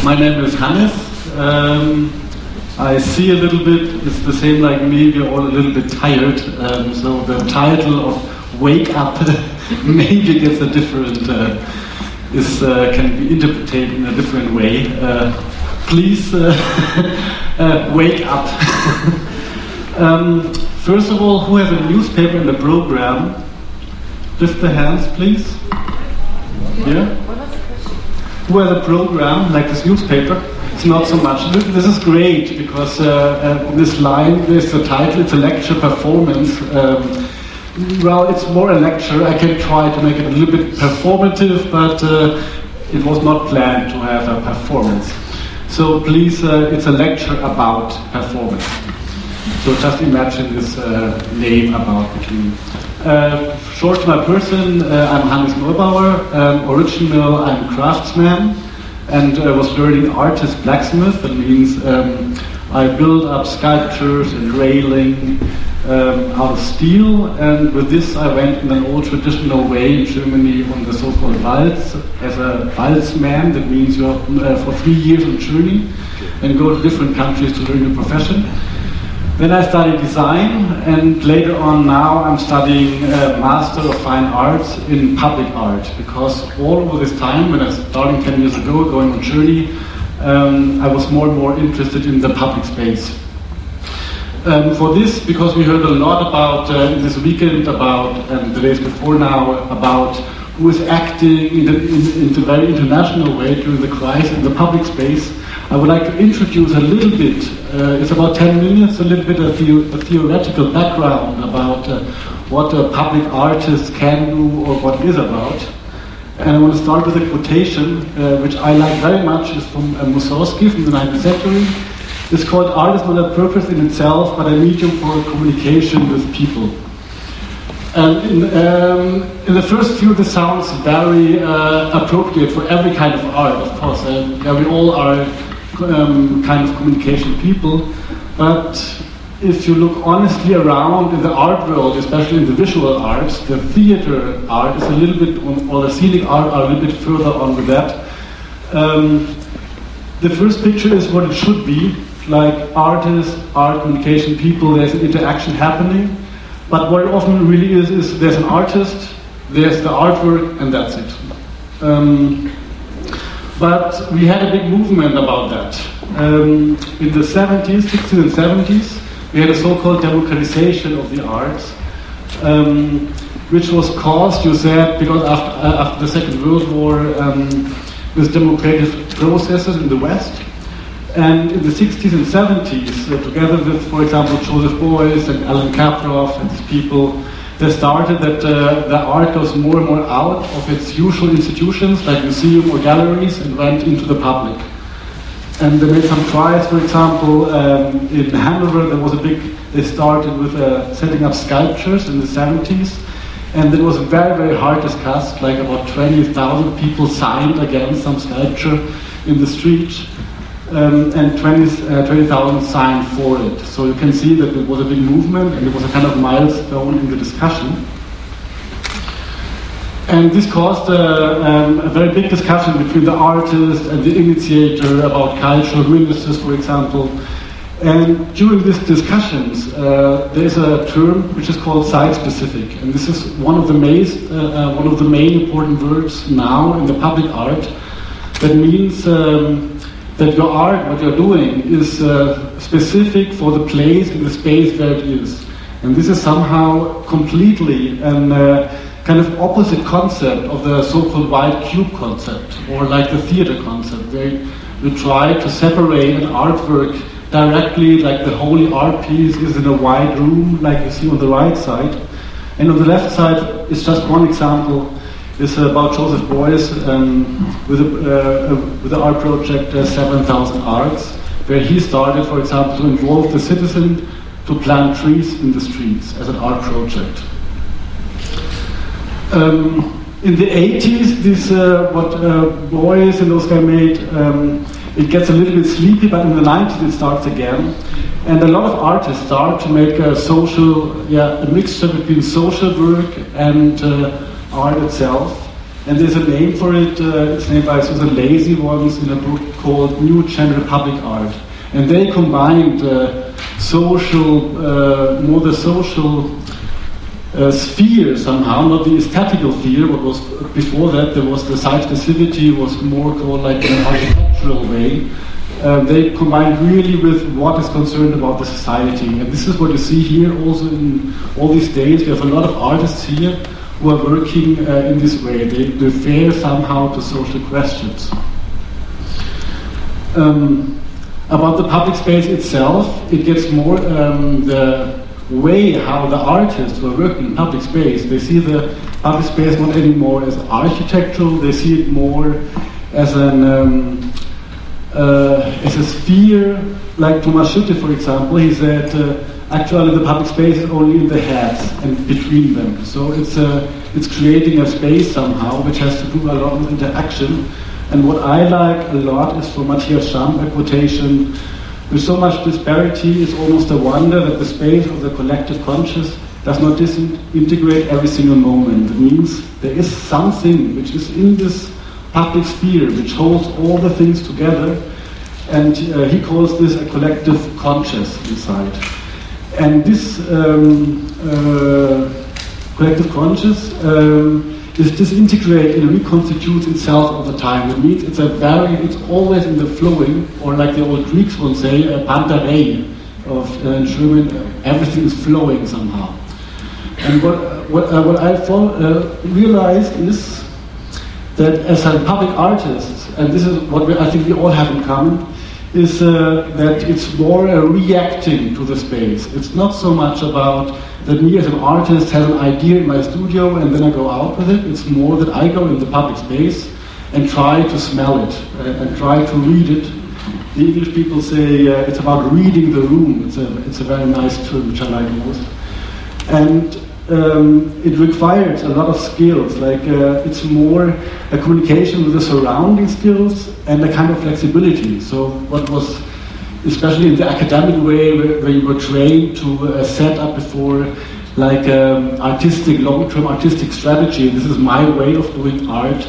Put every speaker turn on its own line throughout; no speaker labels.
My name is Hannes. I see a little bit, it's the same like me, we're all a little bit tired. So the title of Wake Up maybe gets a different, can be interpreted in a different way. Please wake up. First of all, who has a newspaper in the program? Lift the hands, please. Yeah? Who has a program like this newspaper? It's not so much. This is great because in this line there's the title. It's a lecture performance. Well, it's more a lecture. I can try to make it a little bit performative, but it was not planned to have a performance. So please, it's a lecture about performance. So just imagine this name about between. Short to my person, I'm Hannes Neubauer. Original, I'm a craftsman and was learning artist blacksmith. That means I build up sculptures and railing out of steel. And with this, I went in an old traditional way in Germany on the so-called Waltz as a Waltzman. That means you're for 3 years on journey and go to different countries to learn your profession. Then I studied design, and later on now I'm studying Master of Fine Arts in Public Art, because all over this time, when I started 10 years ago, going on journey, I was more and more interested in the public space. For this, because we heard a lot about this weekend, about the days before now, about who is acting in a very international way during the crisis in the public space, I would like to introduce a little bit, it's about 10 minutes, a little bit of a theoretical background about what a public artist can do or what it is about. And I want to start with a quotation, which I like very much, is from Mussorgsky from the 19th century. It's called, "Art is not a purpose in itself, but a medium for communication with people." And in the first view, this sounds very appropriate for every kind of art, of course. We all are kind of communication people, but if you look honestly around in the art world, especially in the visual arts, the theater art is a little bit, or the scenic art are a little bit further on with that. The first picture is what it should be, like artists, art communication people, there's an interaction happening, but what it often really is there's an artist, there's the artwork, and that's it. But we had a big movement about that. In the 70s, 60s and 70s, we had a so-called democratization of the arts, which was caused, you said, because after the Second World War, with democratic processes in the West. And in the 60s and 70s, together with, for example, Joseph Beuys and Alan Kaproff and these people, they started that the art goes more and more out of its usual institutions, like museum or galleries, and went into the public. And they made some tries, for example, in Hanover, they started with setting up sculptures in the 70s, and it was very, very hard discussed, like about 20,000 people signed against some sculpture in the street, and 20,000 signed for it. So you can see that it was a big movement, and it was a kind of milestone in the discussion. And this caused a very big discussion between the artist and the initiator about cultural ministers, for example. And during these discussions, there is a term which is called site-specific, and this is one of the main important words now in the public art. That means that your art, what you're doing, is specific for the place and the space where it is. And this is somehow completely a kind of opposite concept of the so-called white cube concept, or like the theater concept, where you try to separate an artwork directly, like the holy art piece is in a wide room, like you see on the right side. And on the left side is just one example. It's about Joseph Beuys with the art project 7,000 Arts, where he started, for example, to involve the citizen to plant trees in the streets as an art project. In the 80s, this what Beuys and those guys made, it gets a little bit sleepy, but in the 90s it starts again. And a lot of artists start to make a mixture between social work and art itself. And there's a name for it, it's named by Susan Lacy once in a book called New Gender Public Art. And they combined social, more the social sphere somehow, not the aesthetical sphere. What was before that, there was the site specificity, was more called like in an architectural way. They combined really with what is concerned about the society. And this is what you see here also in all these days. We have a lot of artists here who are working in this way. They refer somehow to social questions. About the public space itself, it gets more the way how the artists who are working in public space, they see the public space not anymore as architectural, they see it more as a sphere. Like Thomas Schütte, for example, he said actually the public space is only in the heads and between them. So it's creating a space somehow which has to do a lot with interaction. And what I like a lot is from Matthias Schramm, a quotation: with so much disparity, it's almost a wonder that the space of the collective conscious does not disintegrate every single moment. It means there is something which is in this public sphere which holds all the things together, and he calls this a collective conscious inside. And this collective conscious is disintegrated and reconstitutes itself all the time. It means it's always in the flowing, or like the old Greeks would say, a Pantarei of in German, everything is flowing somehow. And what I realized is that as a public artist, and this is what I think we all have in common, is that it's more reacting to the space. It's not so much about that me as an artist have an idea in my studio and then I go out with it. It's more that I go in the public space and try to smell it and try to read it. The English people say it's about reading the room. It's a very nice term which I like most. And it requires a lot of skills. Like it's more a communication with the surrounding skills and a kind of flexibility. So what was, especially in the academic way, where you were trained to set up before, like artistic, long-term artistic strategy. This is my way of doing art.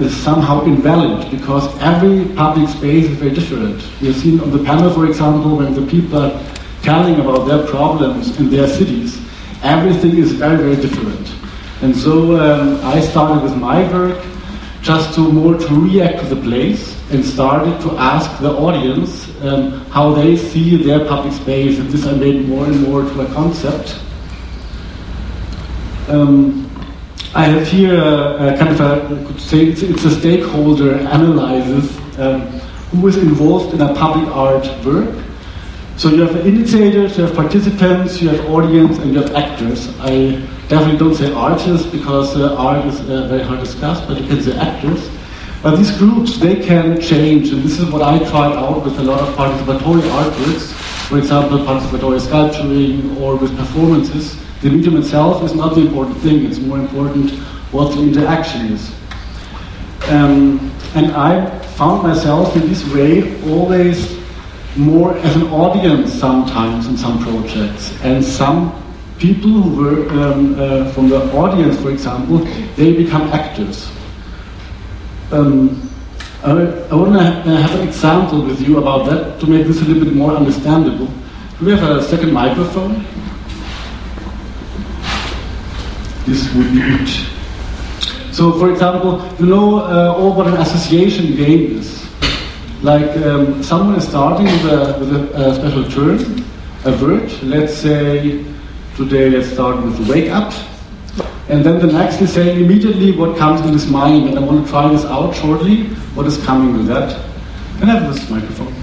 Is somehow invalid because every public space is very different. You've seen on the panel, for example, when the people are telling about their problems in their cities, everything is very, very different. And so I started with my work just to react to the place and started to ask the audience how they see their public space, and this I made more and more to a concept. I have here kind of I could say it's a stakeholder analysis who is involved in a public art work. So you have initiators, you have participants, you have audience, and you have actors. I definitely don't say artists because art is very hard to discuss, but you can say actors. But these groups, they can change, and this is what I tried out with a lot of participatory artworks. For example, participatory sculpturing or with performances. The medium itself is not the important thing, it's more important what the interaction is. And I found myself in this way always more as an audience sometimes in some projects. And some people who were from the audience, for example, they become actors. I want to have an example with you about that to make this a little bit more understandable. Do we have a second microphone? This would be it. So, for example, you know all what an association game is. Like someone is starting with a special term, a word. Let's say today let's start with wake up. And then the next is saying immediately what comes in his mind, and I want to try this out shortly, what is coming with that. Can I have this microphone?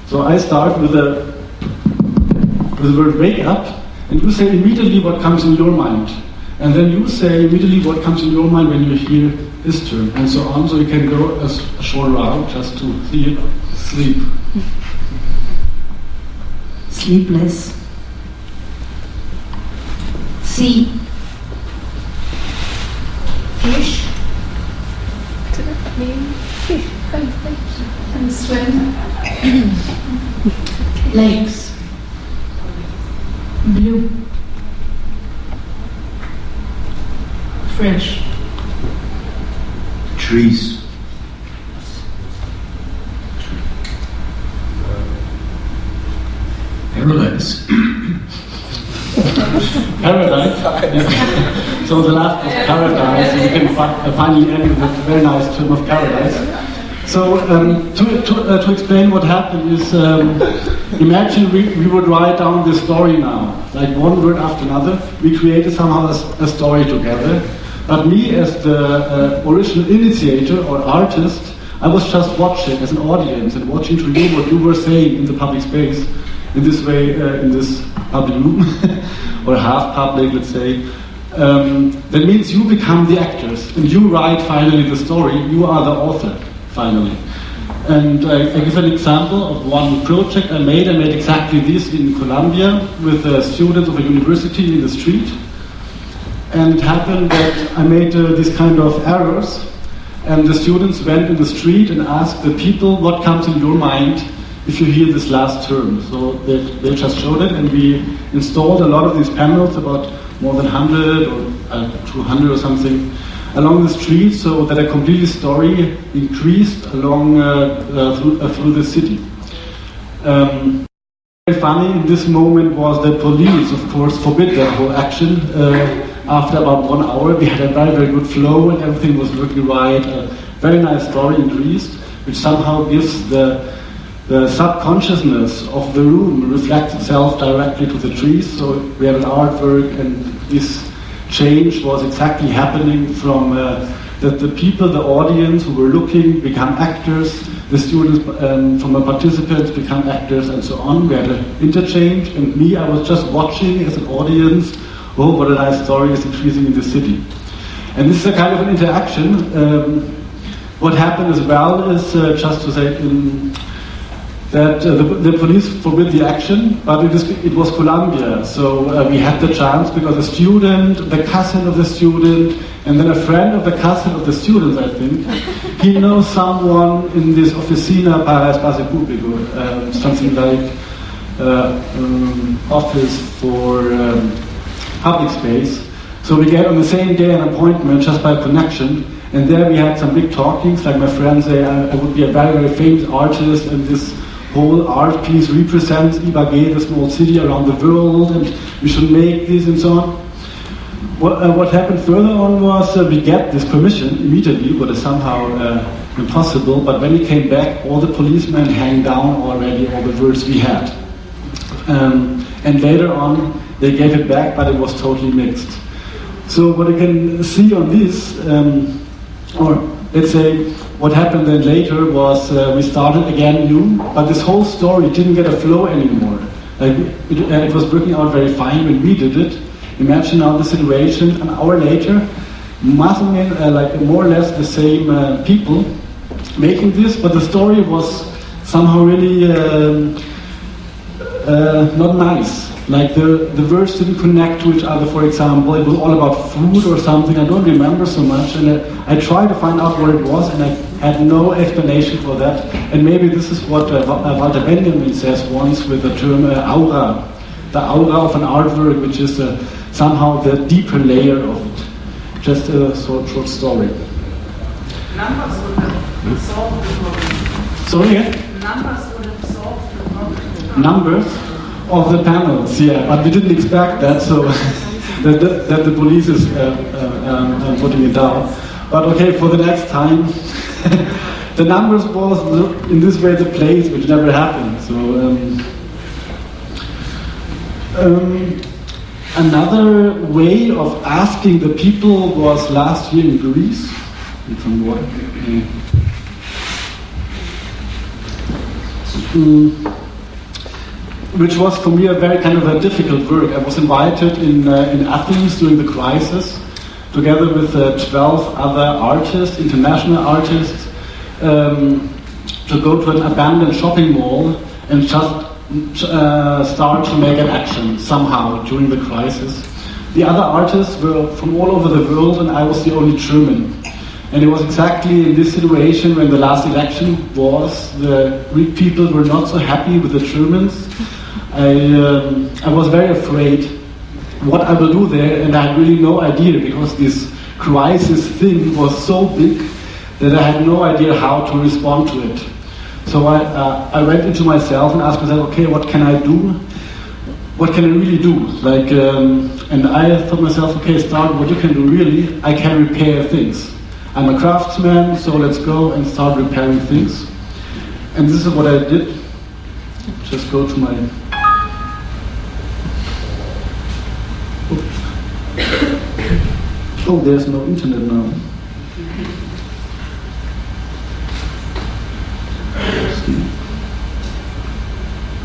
So I start with the word wake up, and you say immediately what comes in your mind. And then you say immediately what comes in your mind when you hear this term, and so on, so you can go a short route just to see it. Sleep.
Sleepless. Sea. Fish.
Fish. And swim.
Lakes. Blue. Fresh.
Trees. Paradise.
Paradise. So the last was paradise. You can finally end with a very nice term of paradise. So to explain what happened is, imagine we would write down this story now, like one word after another. We created somehow a story together. But me as the original initiator or artist, I was just watching as an audience and watching to you what you were saying in the public space, in this way, in this public room, or half public, let's say. That means you become the actors, and you write finally the story, you are the author, finally. And I give an example of one project I made exactly this in Colombia with students of a university in the street. And it happened that I made these kind of errors, and the students went in the street and asked the people what comes in your mind if you hear this last term. So they just showed it, and we installed a lot of these panels, about more than 100 or 200 or something, along the street, so that a complete story increased along through the city. Very funny in this moment was that police, of course, forbid that whole action. After about 1 hour, we had a very, very good flow and everything was working right. A very nice story increased, which somehow gives the subconsciousness of the room reflects itself directly to the trees. So we had an artwork, and this change was exactly happening from that the people, the audience who were looking, become actors, the students from the participants become actors, and so on. We had an interchange, and me, I was just watching as an audience. Oh, what a nice story is increasing in the city. And this is a kind of an interaction. What happened as well is, just to say, that the police forbid the action, but it was Colombia. So we had the chance because a student, the cousin of the student, and then a friend of the cousin of the students, I think, he knows someone in this Oficina para Espacio Público, something like office for public space. So we get on the same day an appointment just by connection, and there we had some big talkings, like my friend say, I would be a very, very famous artist, and this whole art piece represents Ibagué, the small city around the world, and we should make this and so on. What happened further on was we get this permission immediately, what is somehow impossible, but when we came back, all the policemen hang down already all the words we had. And later on, they gave it back, but it was totally mixed. So what you can see on this, or let's say what happened then later was we started again new, but this whole story didn't get a flow anymore. Like it was working out very fine when we did it. Imagine now the situation an hour later, like more or less the same people making this, but the story was somehow really not nice. Like the words didn't connect to each other, for example. It was all about food or something. I don't remember so much. And I tried to find out what it was, and I had no explanation for that. And maybe this is what Walter Benjamin says once with the term aura. The aura of an artwork, which is somehow the deeper layer of it. Just a short story.
Numbers would have solved the problem.
Sorry, yeah?
Numbers would have solved the problem.
Numbers of the panels, yeah, but we didn't expect that, so that the police is putting it down. But okay, for the next time, the numbers was in this way the place, which never happened. So another way of asking the people was last year in Greece. Some water. Which was for me a very kind of a difficult work. I was invited in Athens during the crisis, together with 12 other artists, international artists, to go to an abandoned shopping mall and just start to make an action somehow during the crisis. The other artists were from all over the world, and I was the only German. And it was exactly in this situation when the last election was, the Greek people were not so happy with the Germans. I was very afraid what I will do there, and I had really no idea, because these crisis thing was so big that I had no idea how to respond to it. So I went into myself and asked myself, okay, what can I do? What can I really do? Like, and I thought to myself, okay, start what you can do really. I can repair things. I'm a craftsman, so let's go and start repairing things. And this is what I did. Just go to my... Oh, there's no internet now.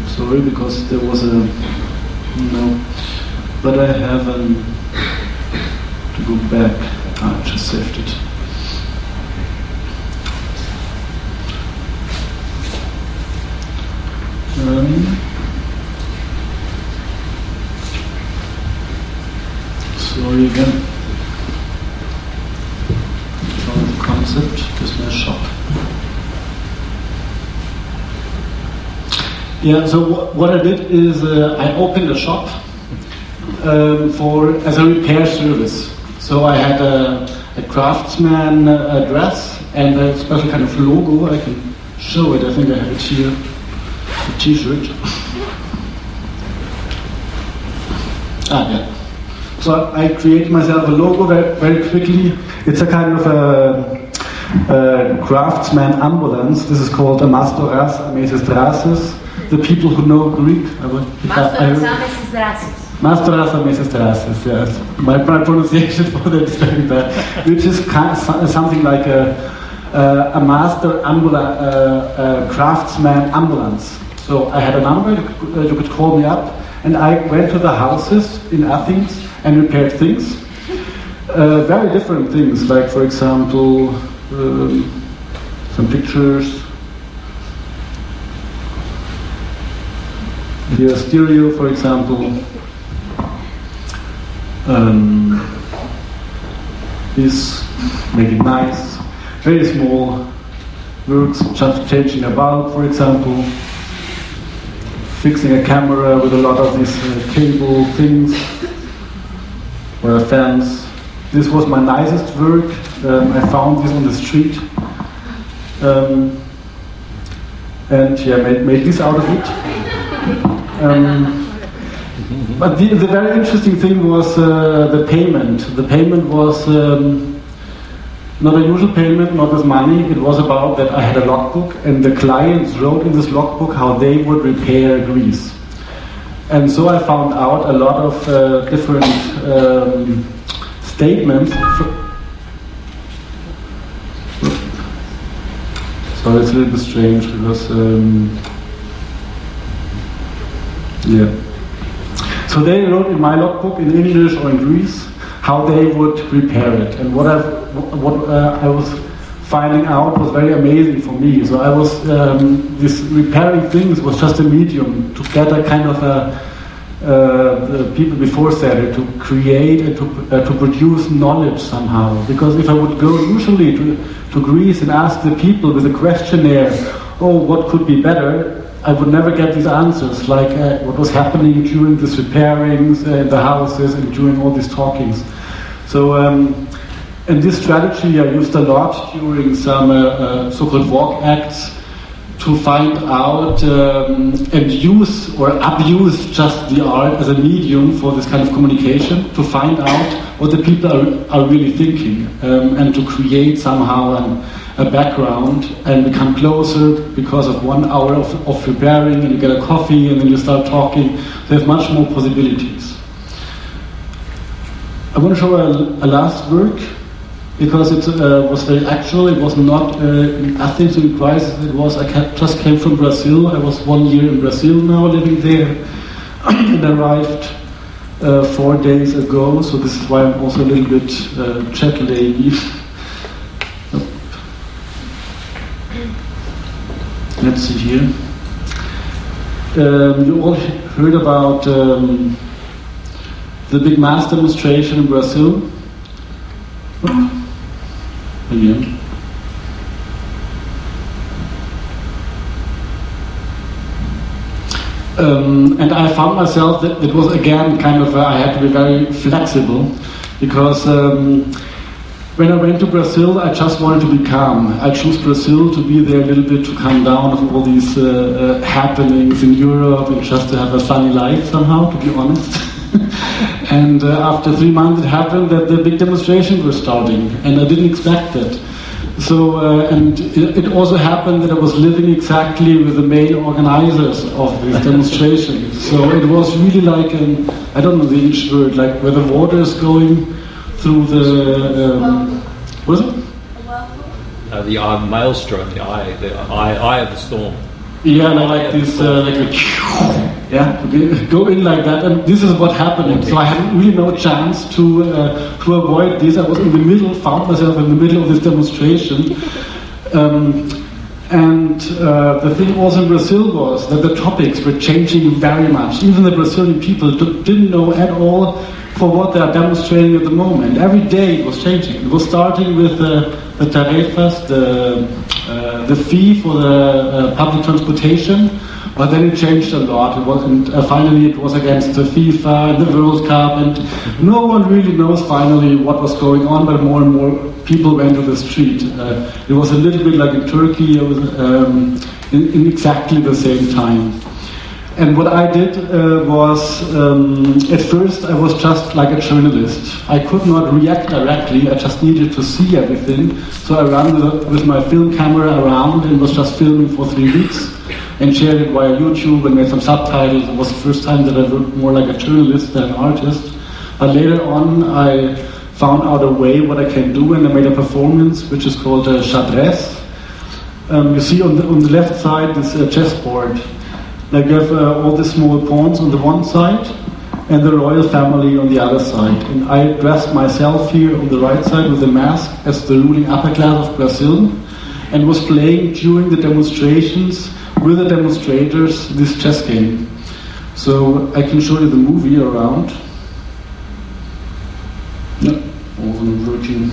Sorry, because there was a... No. But I have to go back. I just saved it. Sorry again. The concept is my shop. Yeah, so what I did is I opened a shop as a repair service. So I had a craftsman dress and a special kind of logo. I can show it. I think I have it here. A t-shirt. Yeah. So I created myself a logo very quickly. It's a kind of a craftsman ambulance. This is called a Mastoras Amesis Drasis. The people who know Greek. Mastoras Amesis Drasis, yes. My pronunciation for that is very bad. Which is something like a master craftsman ambulance. So I had a number, you could call me up, and I went to the houses in Athens and repaired things. Very different things, like for example, some pictures. Here, stereo, for example. This, make it nice. Very small works, just changing a bulb, for example. Fixing a camera with a lot of these cable things, or a fence. This was my nicest work. I found this on the street, and yeah, made this out of it. But the very interesting thing was the payment. The payment was not a usual payment, not as money. It was about that I had a logbook, and the clients wrote in this logbook how they would repair Greece. And so I found out a lot of different statements. So it's a little bit strange because, yeah. So they wrote in my logbook in English or in Greece how they would repair it, and what I was finding out was very amazing for me. So I was this repairing things was just a medium to get a kind of the people before said it, to create and to produce knowledge somehow. Because if I would go usually to Greece and ask the people with a questionnaire, oh, what could be better, I would never get these answers, like what was happening during these repairings in the houses and during all these talkings. So, and this strategy I used a lot during some so-called walk acts to find out and use or abuse just the art as a medium for this kind of communication, to find out what the people are really thinking, and to create somehow a background and become closer because of 1 hour of preparing, and you get a coffee and then you start talking. There's much more possibilities. I want to show a last work because it was very actual. It was not in Athens in crisis. It was, just came from Brazil. I was 1 year in Brazil now, living there, and arrived 4 days ago. So this is why I'm also a little bit jet laggy. Let's see here. You all heard about the big mass demonstration in Brazil. Again. And I found myself that it was again kind of I had to be very flexible because when I went to Brazil, I just wanted to be calm. I chose Brazil to be there a little bit to calm down of all these happenings in Europe and just to have a funny life somehow, to be honest. And after 3 months it happened that the big demonstrations were starting, and I didn't expect that. So, and it also happened that I was living exactly with the main organizers of these demonstrations. So it was really like I don't know the English word, like where the water is going through the, what is it?
The maelstrom, the eye of the storm.
Yeah, like this, yeah, go in like that, and this is what happened. So I had really no chance to avoid this. I was in the middle, found myself in the middle of this demonstration. And the thing also in Brazil was that the topics were changing very much. Even the Brazilian people didn't know at all for what they are demonstrating at the moment. Every day it was changing. It was starting with the tarefas, the fee for the public transportation, but then it changed a lot. It wasn't. Finally, it was against the FIFA and the World Cup, and no one really knows finally what was going on. But more and more people went to the street. It was a little bit like in Turkey. It was in exactly the same time. And what I did was, at first I was just like a journalist. I could not react directly, I just needed to see everything. So I ran with my film camera around and was just filming for 3 weeks and shared it via YouTube and made some subtitles. It was the first time that I worked more like a journalist than an artist. But later on I found out a way what I can do, and I made a performance which is called xadrez. You see on the left side this chessboard. Like you have all the small pawns on the one side and the royal family on the other side. And I dressed myself here on the right side with a mask as the ruling upper class of Brazil, and was playing during the demonstrations with the demonstrators this chess game. So I can show you the movie around. Yeah, also not working.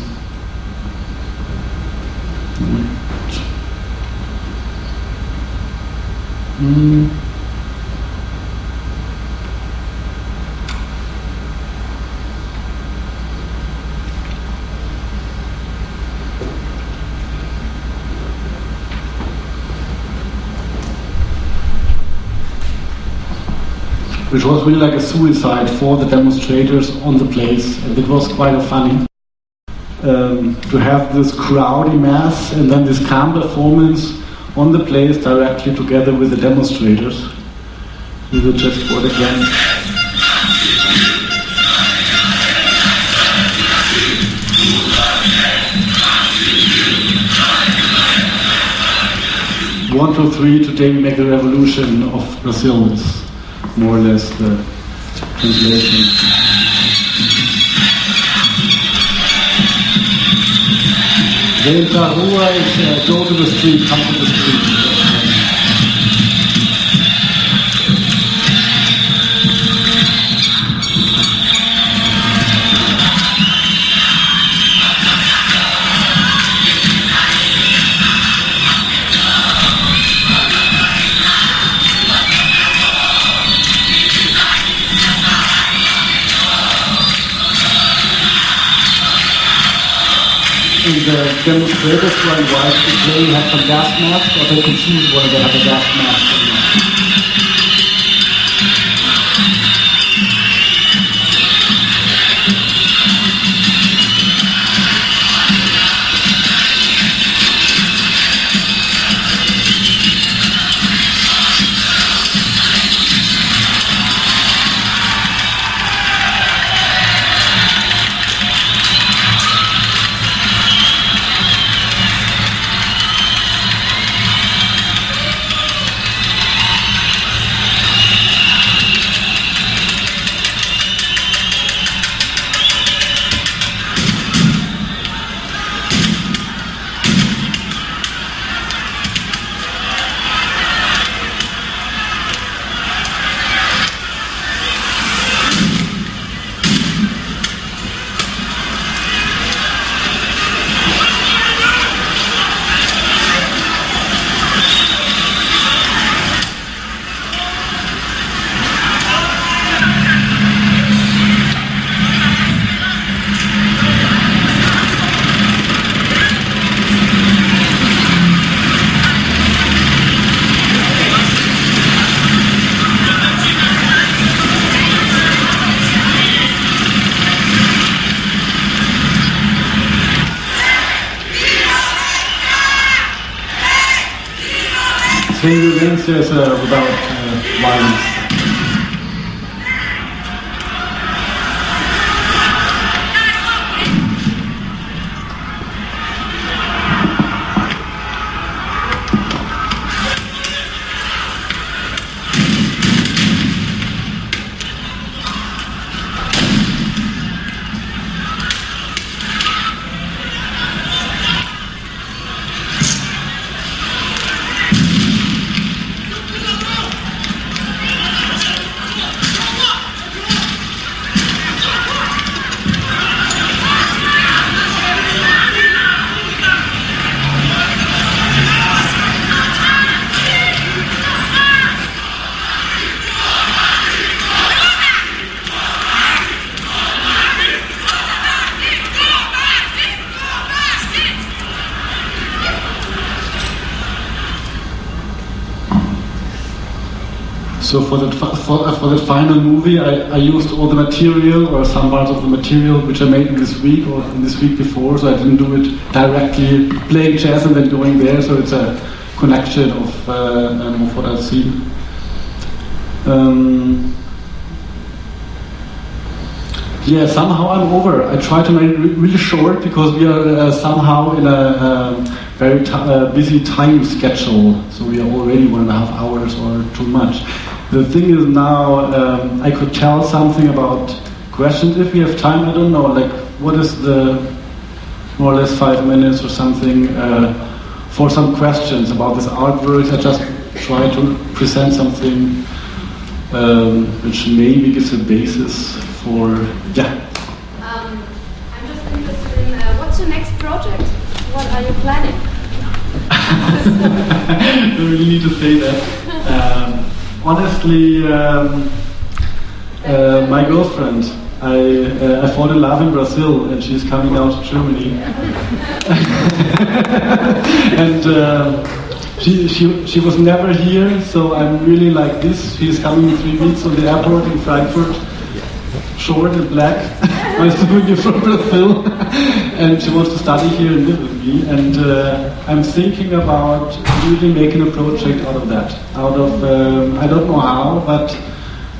Which was really like a suicide for the demonstrators on the place, and it was quite funny to have this crowdy mass and then this calm performance on the place directly together with the demonstrators. We will just chessboard again. One, two, three. Today we make the revolution of Brazil. Is more or less the translation. Vem pra rua is go to the street, come to the street. And the demonstrators were invited to play, have some gas masks, or they could choose whether they have a gas mask or not. playing the games is without violence. So for the final movie, I used all the material or some parts of the material which I made in this week or in this week before. So I didn't do it directly playing chess and then going there. So it's a connection of what I've seen. Yeah, somehow I'm over. I try to make it really short because we are somehow in a very busy time schedule. So we are already 1.5 hours or too much. The thing is now, I could tell something about questions if we have time. I don't know, like what is the more or less 5 minutes or something for some questions about this artwork. I just try to present something which maybe gives a basis for, yeah.
I'm just interested in what's your next project? What are you planning?
I really need to say that. Honestly, my girlfriend, I fall in love in Brazil and she's coming down to Germany. And she was never here, so I'm really like this. She's coming in 3 weeks on the airport in Frankfurt, short and black. My student from Brazil, and she wants to study here and live with me. And I'm thinking about really making a project out of that. I don't know how, but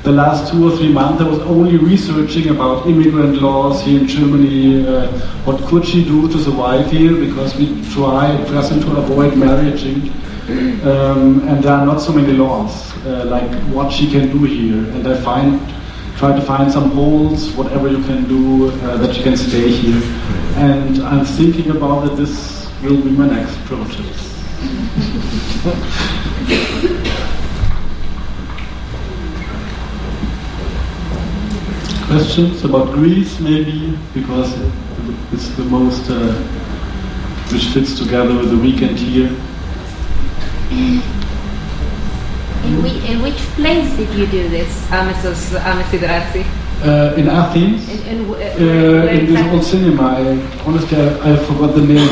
the last 2 or 3 months I was only researching about immigrant laws here in Germany. What could she do to survive here? Because we try at present to avoid marrying, and there are not so many laws like what she can do here. And I try to find some holes, whatever you can do, that you can stay here. And I'm thinking about that this will be my next project. Questions about Greece, maybe, because it's the most which fits together with the weekend here.
In which place did you do this, Amesidrasi?
In Athens, in this old cinema. Honestly, I forgot the name.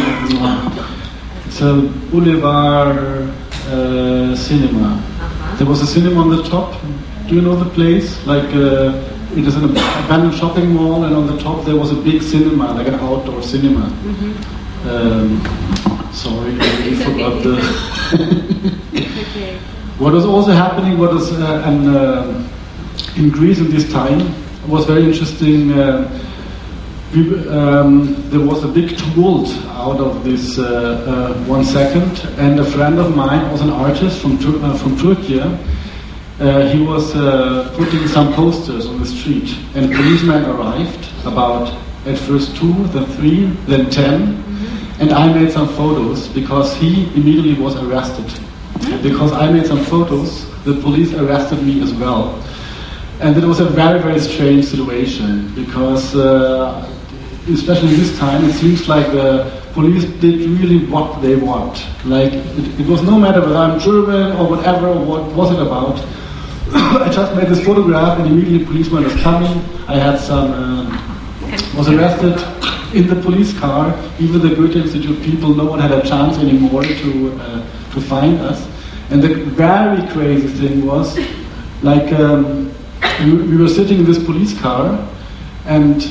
It's a boulevard cinema. There was a cinema on the top. Do you know the place? Like it is an abandoned shopping mall, and on the top there was a big cinema, like an outdoor cinema. Sorry, I forgot the.
Okay.
What was also happening, in Greece in this time, was very interesting. There was a big tumult out of this 1 second, and a friend of mine was an artist from Turkey. He was putting some posters on the street, and policemen arrived, about at first 2, then 3, then 10, and I made some photos because he immediately was arrested. Because I made some photos, the police arrested me as well. And it was a very, very strange situation because, especially this time, it seems like the police did really what they want. Like, it was no matter whether I'm German or whatever, what was it about. I just made this photograph and immediately policeman was coming. I had was arrested in the police car. Even the Goethe Institute people, no one had a chance anymore to find us. And the very crazy thing was, like, we were sitting in this police car, and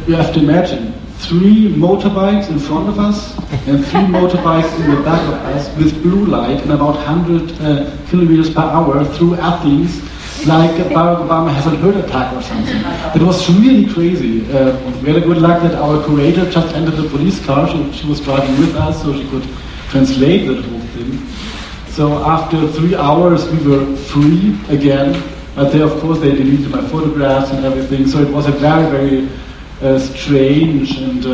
you have to imagine, 3 motorbikes in front of us and 3 motorbikes in the back of us with blue light and about 100 kilometers per hour through Athens, like Barack Obama has a heart attack or something. It was really crazy. We had a good luck that our curator just entered the police car. She was driving with us, so she could translate that whole thing. So after 3 hours, we were free again. But they, of course, they deleted my photographs and everything. So it was a very, very strange and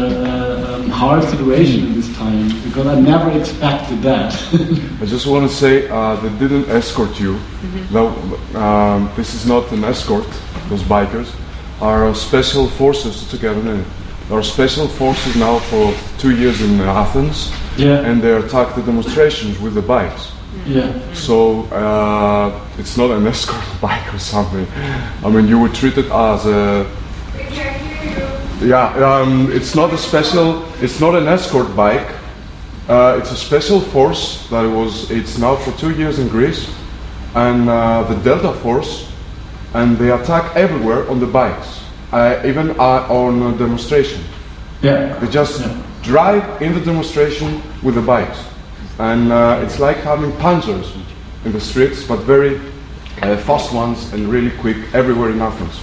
hard situation in this time, because I never expected that.
I just want to say they didn't escort you. No, this is not an escort. Those bikers are special forces together. There are special forces now for 2 years in Athens, and they attack the demonstrations with the bikes.
Yeah.
So it's not an escort bike or something. I mean, you would treat it as a. It's not a special. It's not an escort bike. It's a special force that it's now for 2 years in Greece, and the Delta Force, and they attack everywhere on the bikes, even on a demonstration.
Yeah.
They just drive in the demonstration with the bikes, and it's like having panzers in the streets, but very fast ones and really quick everywhere in Athens.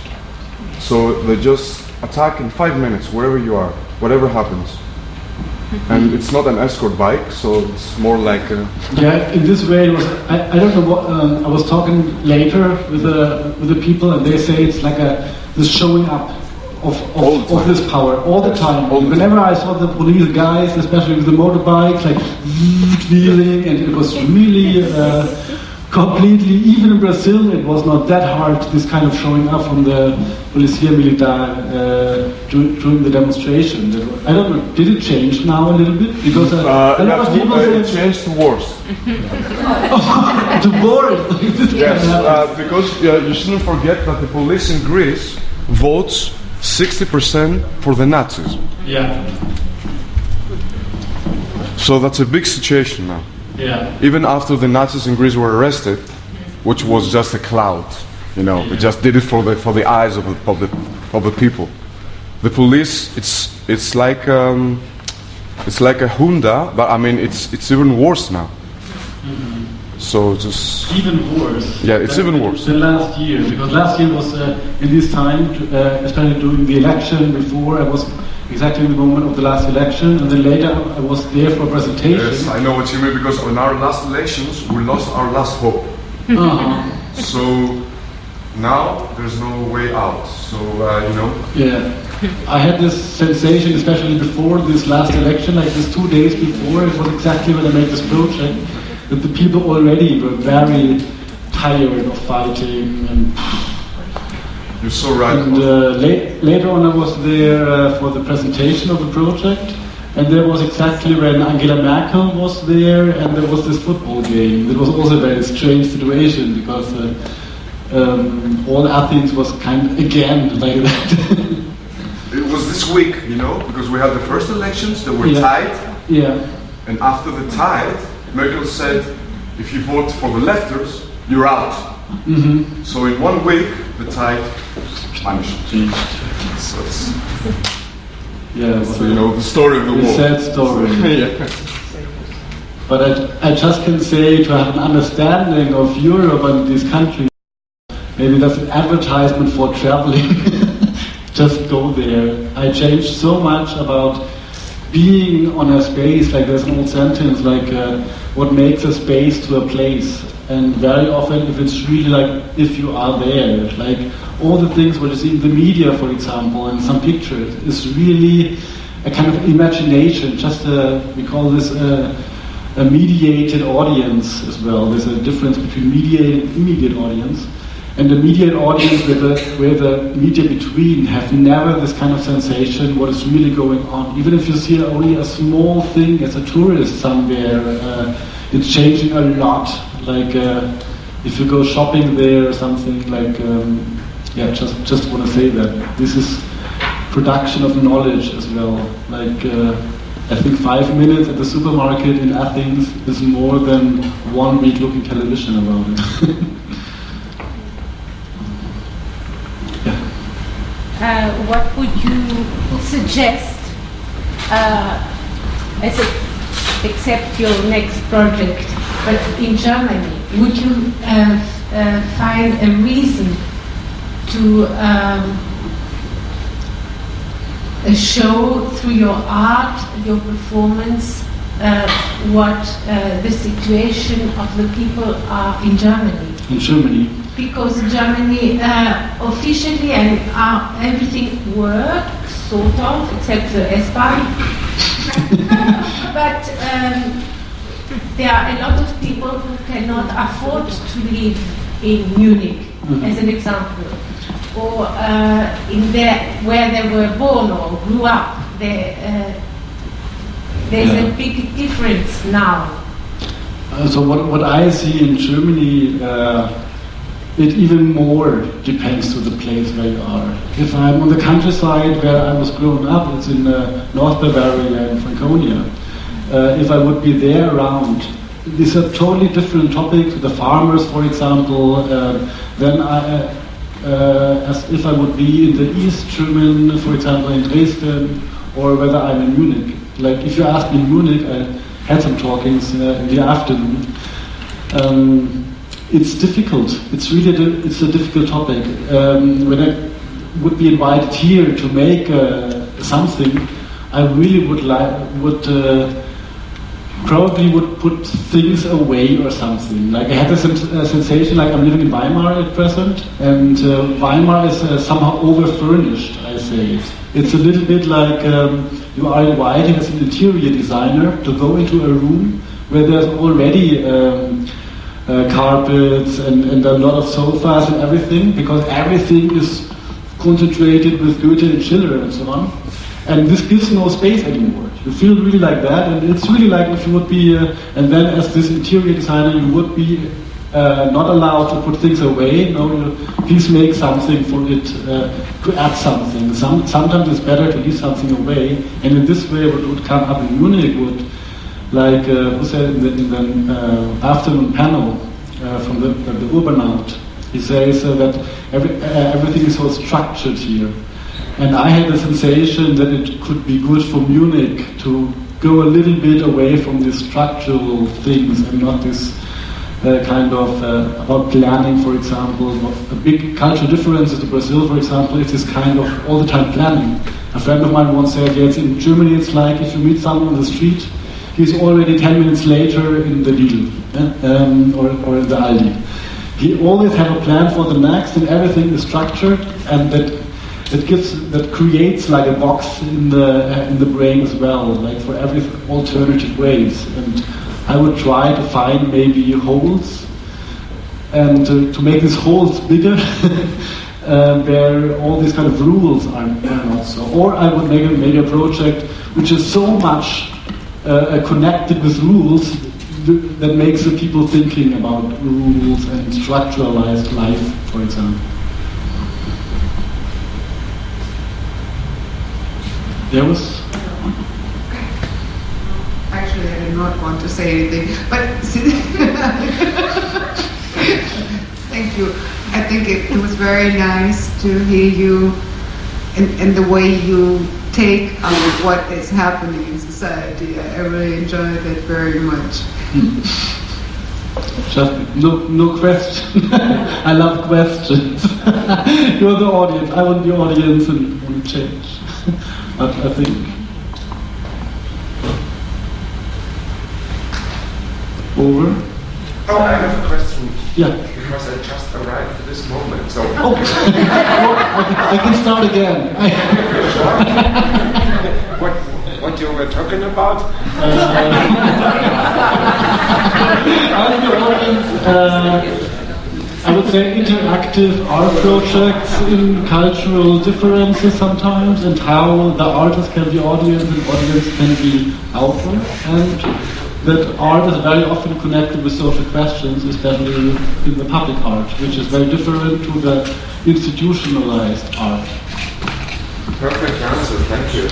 So they just attack in 5 minutes wherever you are, whatever happens. And it's not an escort bike, so it's more like a...
Yeah, in this way it was. I don't know what. I was talking later with the people, and they say it's like this showing up of this power all the time. Whenever I saw the police guys, especially with the motorbikes, like wheeling, and it was really completely. Even in Brazil, it was not that hard. This kind of showing up from the Polícia Militar during the demonstration. I don't know. Did it change now a little bit? Because a lot of people say
it changed to worse.
To worse.
Yes, because you shouldn't forget that the police in Greece votes 60% for the Nazis.
Yeah.
So that's a big situation now.
Yeah.
Even after the Nazis in Greece were arrested, which was just a cloud, they just did it for the eyes of the people. The police, it's like a junta, but I mean it's even worse now.
Mm-hmm.
So just
even worse.
Yeah, it's even worse.
The last year, because last year was in this time, especially during the election. Before I was exactly in the moment of the last election, and then later I was there for a presentation.
Yes, I know what you mean, because on our last elections we lost our last hope. So now there's no way out. So
Yeah, I had this sensation, especially before this last election, like this 2 days before. It was exactly when I made this project, that the people already were very tired of fighting and.
You're so right.
And later on I was there for the presentation of the project, and there was exactly when Angela Merkel was there, and there was this football game. It was also a very strange situation, because all Athens was kind of again like that.
It was this week, because we had the first elections that were tied.
Yeah.
And after the tie, Merkel said, if you vote for the lefters, you're out.
Mm-hmm.
So in 1 week, the tide vanished. So the story of the war.
Sad story.
Yeah.
But I just can say, to have an understanding of Europe and these countries, maybe that's an advertisement for traveling. Just go there. I changed so much about being on a space. Like there's an old sentence like, what makes a space to a place? And very often, if it's really like, if you are there, like all the things what you see in the media, for example, and some pictures, is really a kind of imagination. Just we call this a mediated audience as well. There's a difference between mediated and immediate audience. And the mediated audience where the media between have never this kind of sensation what is really going on. Even if you see only a small thing as a tourist somewhere, it's changing a lot. Like if you go shopping there or something, like just want to say that this is production of knowledge as well. Like I think 5 minutes at the supermarket in Athens is more than 1 week looking television about it.
What would you suggest except your next project?
But in Germany, would you find a reason to show through your art, your performance, what the situation of the people are in Germany?
In Germany.
Because Germany officially and everything works, sort of, except the S-Bahn. But there are a lot of people who cannot afford to live in Munich, as an example, or where they were born or grew up. There's a big difference now.
So what I see in Germany, it even more depends to the place where you are. If I'm on the countryside where I was growing up, it's in North Bavaria and Franconia. If I would be there around, these are totally different topics. The farmers, for example, then as if I would be in the East German, for example, in Dresden, or whether I'm in Munich. Like if you ask me in Munich, I had some talkings in the afternoon. It's difficult. It's a difficult topic. When I would be invited here to make something, I really probably would put things away or something. Like I had a sensation like I'm living in Weimar at present, and Weimar is somehow over-furnished, I say. It's a little bit like you are invited as an interior designer to go into a room where there's already carpets and a lot of sofas and everything, because everything is concentrated with Goethe and Schiller and so on. And this gives no space anymore. You feel really like that, and it's really like if you would be, and then as this interior designer, you would be not allowed to put things away. No, please make something for it, to add something. Sometimes it's better to leave something away, and in this way, what would come up in Munich would, like who said in the afternoon panel from the Urbanaut, he says that everything is so structured here. And I had the sensation that it could be good for Munich to go a little bit away from these structural things and not this kind of about planning, for example. A big cultural difference in Brazil, for example, is this kind of all the time planning. A friend of mine once said, yes, in Germany it's like if you meet someone on the street, he's already 10 minutes later in the Lidl or in the Aldi. He always has a plan for the next, and everything is structured, and that creates like a box in the brain as well, like for every alternative ways. And I would try to find maybe holes, and to make these holes bigger, where all these kind of rules are not so. Or I would make maybe a project which is so much connected with rules that makes the people thinking about rules and structuralized life, for example. There was...
Actually, I did not want to say anything, but thank you. I think it was very nice to hear you and the way you take on what is happening in society. I really enjoyed it very much.
Just no question. I love questions. You're the audience. I want the audience and want to change. But I think over.
Oh, I have a question.
Yeah.
Because I just arrived at this moment. So.
Oh, I can start again.
What you were talking about?
I would say interactive art projects in cultural differences sometimes, and how the artist can be audience and audience can be outward, and that art is very often connected with social questions, especially in the public art, which is very different to the institutionalized art.
Perfect answer, thank you.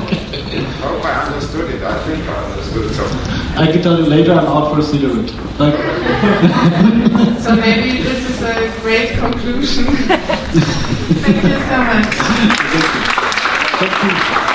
Okay.
I hope I understood it. I think I understood it. So.
I can tell you later I'm out for a cigarette.
So maybe this is a great conclusion. Thank you so much.
Thank you.